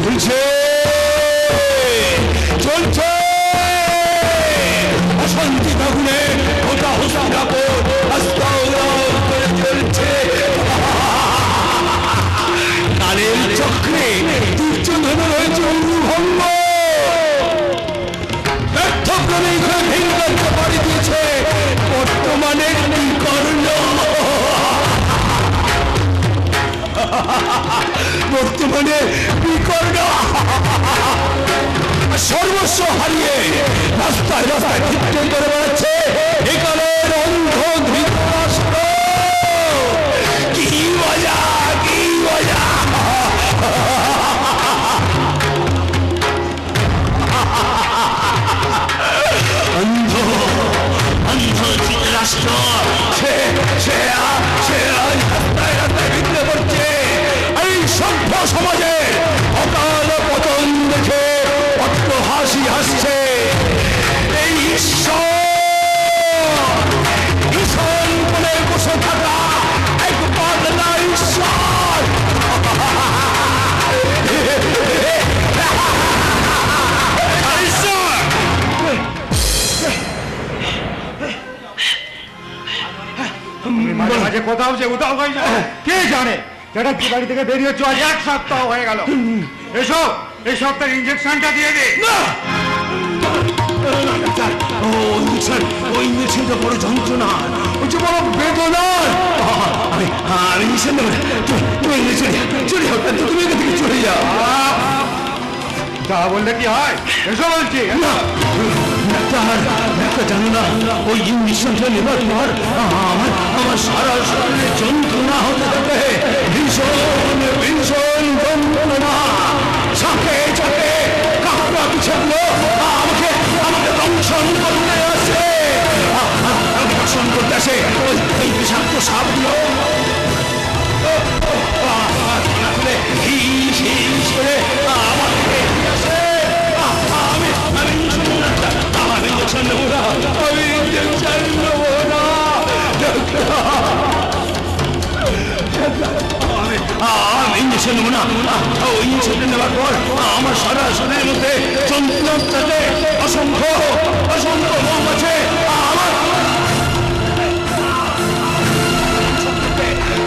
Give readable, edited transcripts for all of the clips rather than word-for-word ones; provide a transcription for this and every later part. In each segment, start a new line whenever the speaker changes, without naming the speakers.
চলছে চলছে অশান্তি আগুনে গোটা হস্তিনাপুর আস্তাউরাও করে চলছে। কালের চক্রে দুর্যোধন রয়েছে অনুভঙ্গ, ব্যর্থক্রমে ভেঙ্গাকে বাড়ি দিয়েছে বর্তমানে কর্ণ। বর্তমানে বিকর্ণ সর্বস্ব হারিয়ে রাস্তায় রাস্তায় কীর্তন করে বেড়াচ্ছে একালের অন্ধ ধৃতরাষ্ট্র। কি মজা, কি মজা! অন্ধ অন্ধ ধৃতরাষ্ট্র সে রাস্তায় রাস্তায় ভিতরে পড়ছে। এই সভ্য সমাজে অকাল পতন দেখে অট্ট হাসি হাসছে এই ঈশ্বর বলে বসে থাকা এক পাগলা ঈশ্বর।
মাঝে মাঝে কোথাও যে উদাও হয়ে যায় কে জানে। যেটা কি বাড়ি থেকে বেরিয়ে হচ্ছে আজ 1 সপ্তাহ হয়ে গেল। এসো এই সপ্তাহের ইঞ্জেকশনটা দিয়ে দে।
ওই ইঞ্জেকশনটা বড় যন্ত্রণা, ওই যে বড় বেদনা। আমি নিষেধ দেবো না, তুমি চলে যাও, তুমি এখান থেকে চলে যাও।
তা বললে কি হয়? এসো বলছি।
ডাক্তার জানো না ওই ইঞ্জেকশনটা নেবার পর আমার সারা শরীরে যন্ত্রণা হতে থাকে, ভীষণ ভীষণ যন্ত্রণা। চাকে চাকে কাঁকড়া পিছাগুলো আমাকে দংশন করতে আসে, দংশন করতে আসে ওই বিষাক্ত সাপগুলো। ইঞ্জেকশন নেবো না, ওই ইঞ্জেকশন নেওয়ার পর আমার সারা শরীরের মধ্যে যন্ত্রণাতে অসংখ্য অসংখ্য মম আছে। আমার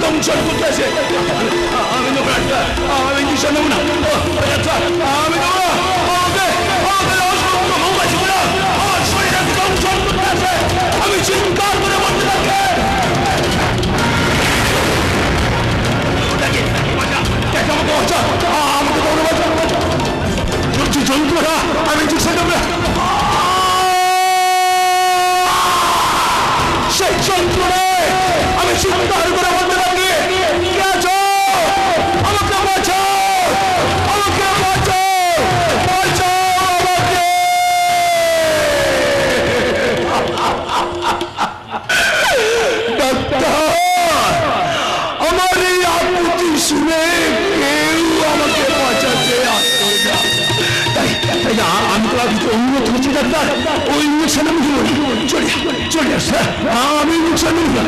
দংশন করতে আছে। আমি নেবো না, আমি ইঞ্জেকশন নেবো না, আমি নেবো না। অসংখ্য মম আছে বলে আমার শরীরে দংশন করতে আছে। আমি চিৎকার করে বলতে থাকি, আমাকে যন্ত্রণা, আমি ইঞ্জেকশন নেবো না। সেই যন্ত্রণায় আমি চিৎকার করে বলতে থাকি, কে আছো? আমাকে বাঁচাও, আমাকে বাঁচাও, বাঁচাও আমাকে। ডাক্তার, আমার এই আকুতি শুনে কেউ আমাকে বাঁচাতে আসে না। তাই আমি তো আগে অনুরোধ করছি ডাক্তার, ওই ইঞ্জেকশন আমি দেবো না। চলে আসে, আমি ইঞ্জেকশন নেব না।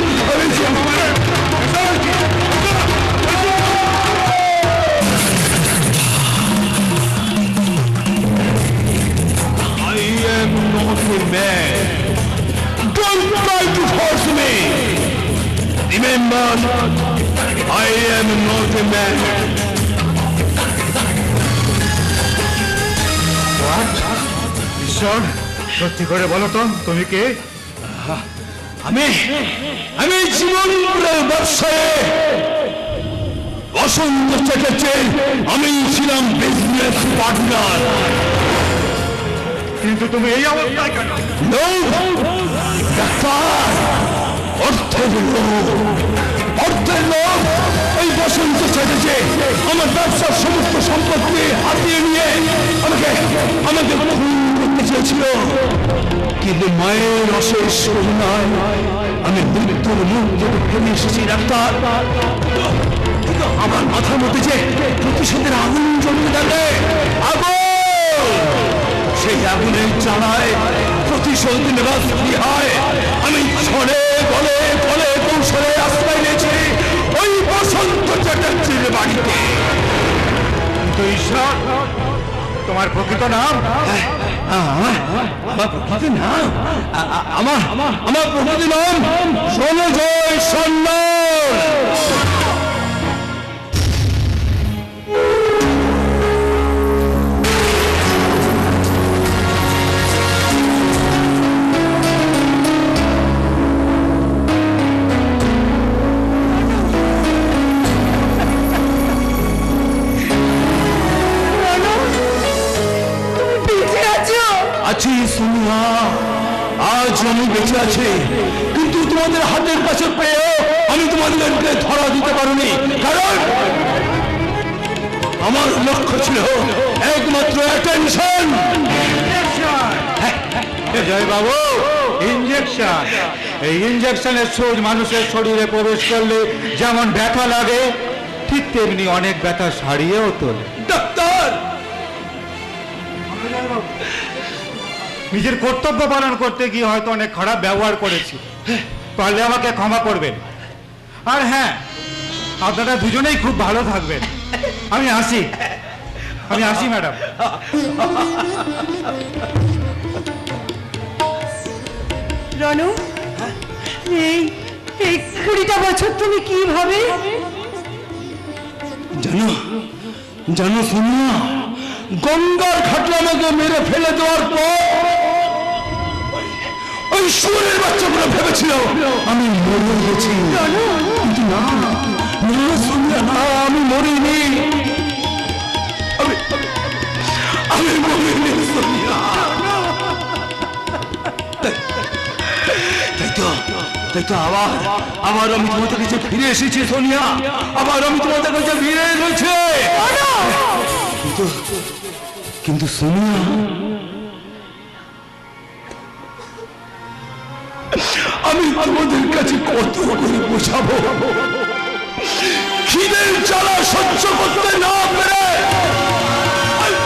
I am not a man. Don't try to force me. Remember, I am not a man.
ঈশ্বর, সত্যি করে বলো তো তুমি কে?
আমি জীবন ব্যবসায়ে বসন্ত চ্যাটার্জি, আমি ছিলাম বিজনেস পার্টনার।
কিন্তু তুমি এই অবস্থায় কেন?
ডাক্তার, অর্থের লোক ওই বসন্ত চ্যাটার্জি আমার ব্যবসার সমস্ত সম্পত্তি হাতিয়ে নিয়ে আমাকে খুন করতে চেয়েছিল। কিন্তু মায়ের অশেষ করুণায় আমি মৃত্যুর মুখ থেকে ফেলে এসেছি ডাক্তার। কিন্তু আমার মাথার মধ্যে যে প্রতিশোধের আগুন জ্বলতে থাকে, আগুন, সেই আগুনের জ্বালায় প্রতিশোধ নেবার কি হয়। আমি ছড়ে গলে গলে কৌশলে আশ্রয় নিয়েছি ওই বসন্ত
ঈশ্বর, তোমার প্রকৃত নাম?
আমার প্রকৃত নাম আমার প্রকৃত নাম সনজয় সন্ন্যাল। আছি সোনিয়া, আজ আমি বেঁচে আছি, কিন্তু তোমাদের হাতের কাছে পেয়েও আমি তোমাদেরকে ধরা দিতে পারিনি, কারণ আমার লক্ষ্য ছিল একমাত্র অ্যাটেনশন।
জয় বাবু, ইঞ্জেকশন। এই ইঞ্জেকশনের সুচ মানুষের শরীরে প্রবেশ করলে যেমন ব্যথা লাগে, ঠিক তেমনি অনেক ব্যথা সারিয়েও তোলে।
ডাক্তার,
নিজের কর্তব্য পালন করতে গিয়ে হয়তো অনেক খারাপ ব্যবহার করেছি, পারলে আমাকে ক্ষমা করবেন। আর হ্যাঁ, আপনারা দুজনেই খুব ভালো থাকবেন। আমি আসি ম্যাডাম।
রনু, এই 20টা বছর তুমি কিভাবে?
জানো সোনিয়া, গঙ্গার ঘাটে আমাকে মেরে ফেলে দেওয়ার পর ওই সুরের বাচ্চাগুলো ভেবেছিল আমি মরে গেছি, কিন্তু না সোনিয়া, না, আমি মরিনি, আমি মরিনি সোনিয়া। তাই তো আবার আমি তোমাদের কাছে ফিরে এসেছি সোনিয়া, আবার আমি তোমাদের কাছে ফিরে এসেছি। কিন্তু সোনিয়া, আমি তোমাদের কাছে কত করে বোঝাবো, খিদের জ্বালা সহ্য করতে না পেরে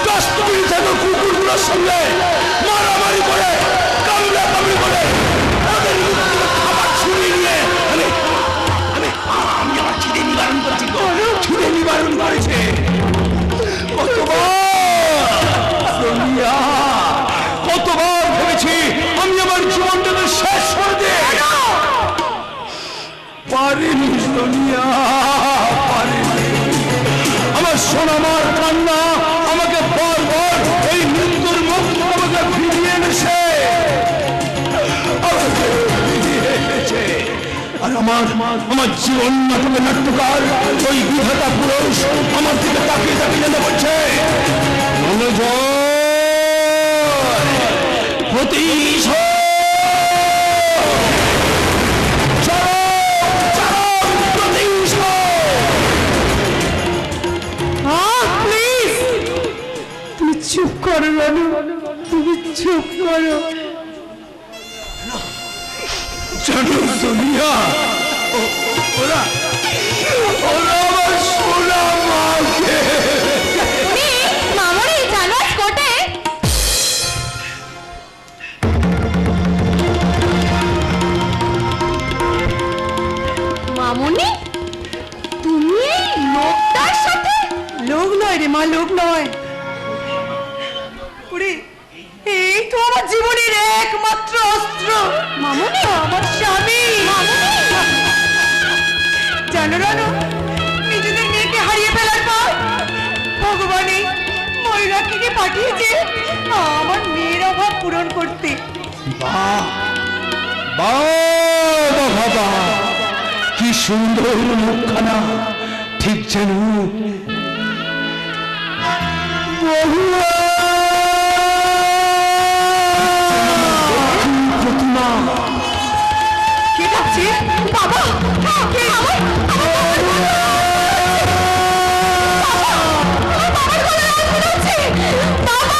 ডাস্টবিন থেকে কুকুরগুলোর সঙ্গে মারামারি করে, কামড়াকামড়ি করে, ওদের মুখ থেকে খাবার ছুঁড়ে নিয়ে আমি আমার খিদে নিবারণ করছি, খিদে নিবারণ করেছে। কতবার ভেবেছি আমি আমার জীবনটাকে শেষ করে দিই, পারিনি সোনিয়া, পারিনি। আমার সোনামার কান্না আমাকে বারবার এই মৃত্যুর মুখ আমাকে ফিরিয়ে এনেছে, আর আমার জীবন নাটকে নাট্যকার ওই বিধাতা পুরুষ আমার দিকে তাকিয়ে তাকিয়ে যেতে বলছে,
তুমি চুপ করো রনু, তুমি চুপ করো।
জানো সোনিয়া, ওরা আমার সোনা মাকে
মামনি জানাস কোটে? মামনি, তুমি এই লোকটার সাথে? লোক নয় রে মা, লোক নয়। ওরে, এই তো আমার জীবনের একমাত্র অস্ত্র। মামনি, আমার স্বামী। জানো রানু, নিজেদের মেয়েকে হারিয়ে ফেলার পর ভগবান এই ময়ূরাক্ষীকে পাঠিয়েছে আমার মেয়ের অভাব পূরণ করতে।
বাবা, কি সুন্দর মুখখানা, ঠিক যেন প্রতিমা।
কে ডাকছে? বাবা, কে? আমার বাবার গলায় আগুন আছে। বাবা!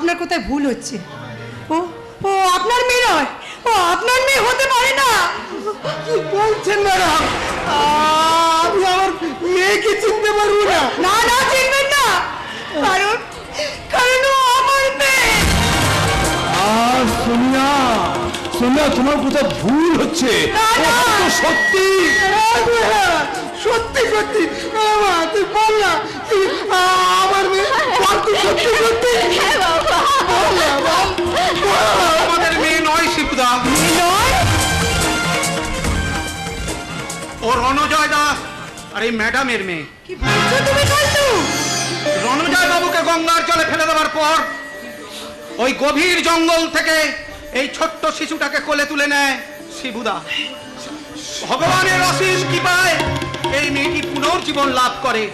আপনার কোথায় ভুল হচ্ছে। ও ও আপনার মেয়ে নয়, ও আপনার মেয়ে হতে পারে না।
কি বলছেন ম্যাডাম? আমি আমার মেয়েকে চিনতে পারবো না।
না না, চিনবেন না, কারণ কারণ ও আমার মেয়ে।
সোনিয়া, সোনিয়া, তোমার কোথাও ভুল হচ্ছে।
না, না।
ও তো সত্যি সত্যি সত্যি। তুই বল না, আমার মেয়ে সত্যি সত্যি।
আমাদের মেয়ে নয় শিবুদা, ও রণজয় দাস আর এই ম্যাডামের মেয়ে।
কি বলছো তুমি কালু?
রণজয় বাবুকে গঙ্গার জলে ফেলে দেওয়ার পর ওই গভীর জঙ্গল থেকে এই ছোট্ট শিশুটাকে কোলে তুলে নেয় শিবুদা। ভগবানের অশেষ কৃপায় এই মেয়েটি পুনর্জীবন লাভ করে,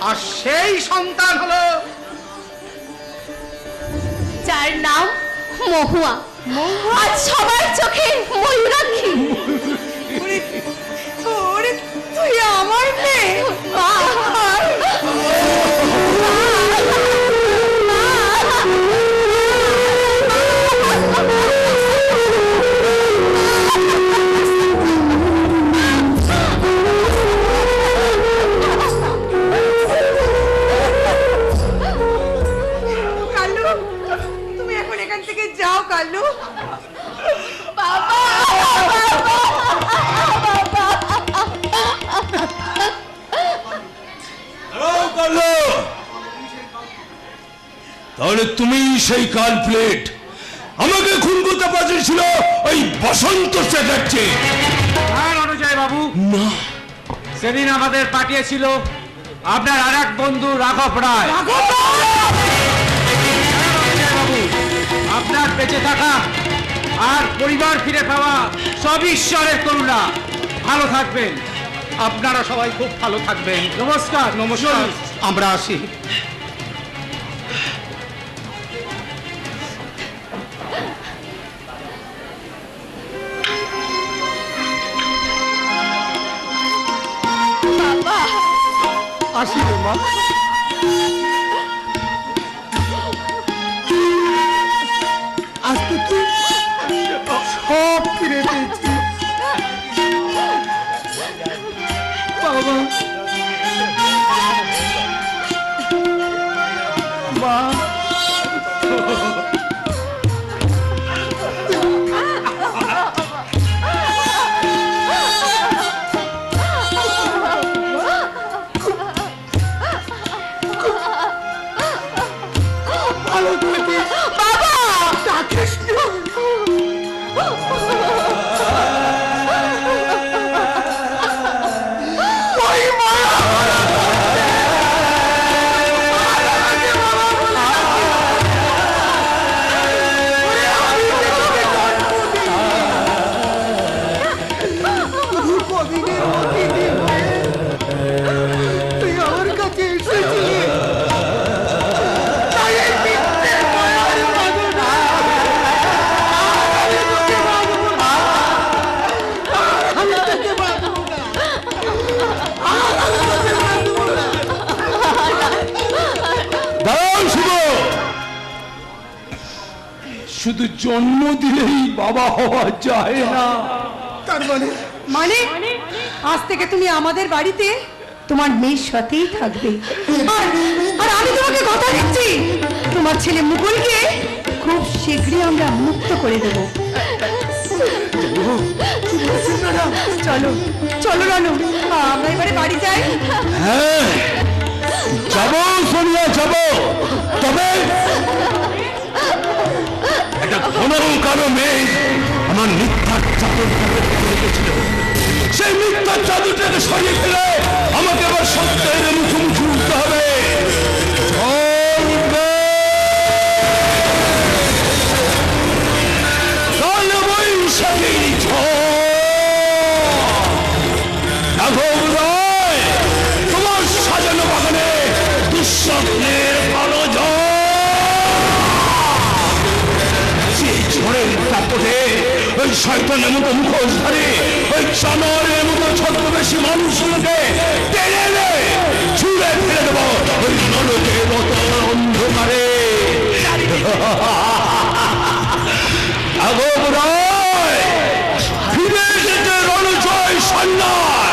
আর সেই সন্তান হলো
যার নাম মহুয়া। আজ সবার চোখে ময়ূরাক্ষী।
ওরে ওরে, তুই আমার মেয়ে।
মা,
কালু, তুমি এখন এখান থেকে যাও কালু।
তাহলে তুমি সেই কালপ্লেট, আমাকে খুন করতে পারছিল ওই বসন্ত চ্যাটার্জি।
হ্যাঁ রণজয় বাবু,
না,
সেদিন আমাদের পাঠিয়েছিল আপনার আর এক বন্ধু রাঘব রায়। বাবু, আপনার বেঁচে থাকা আর পরিবার ফিরে পাওয়া সব ঈশ্বরের করুণা। ভালো থাকবেন, আপনারা সবাই খুব ভালো থাকবেন। নমস্কার। নমস্কার, আমরা আসি। আসি রে মা। আজকে তুই সব ফিরে পেয়েছিস বাবা। মা, ভালো থাকিস বাবা। ডাকিস না। তুই আমার কাছে এসেছিস, তাই এই মিথ্যে মায়ার বাঁধনে আমি তোকে বাঁধবো না। আমি তোকে বাঁধবো না। দাঁড়াও শুভ, শুধু জন্ম দিলেই বাবা হওয়া যায় না। তার মানে
মানে আজ থেকে তুমি আমাদের বাড়িতে তোমার মেয়ের সাথেই থাকবে। আর আর আমি তোমাকে কথা দিচ্ছি, তোমার ছেলে মুকুলকে খুব শীঘ্রই আমরা মুক্ত করে দেব। চলো চলো রানু, আমরা এবারে বাড়ি যাই।
হ্যাঁ যাবো সোনিয়া, যাবো। তবে একটা ঘন কালো মেয়ে আমার মিথ্যার চাদরটাকে রেখেছিল, সেই মিথ্যার চাদরটাকে সরিয়ে ফেলে আমাকে আবার সত্যের মুখোমুখি উঠতে হবে। কাল বৈশাখী তোমার সাজানো বাগানে দুঃস্বপ্নের কালো ঝড়ের তাপটে ওই শয়তানের মতো মুখোশ ধরে ওই জানোয়ারের মতো ছদ্মবেশী মানুষগুলোকে টেনে ছুঁড়ে ফেলে দেবো ওই নরকের অন্ধকারে। ফিরে এসেছে রণজয় সন্ন্যাস।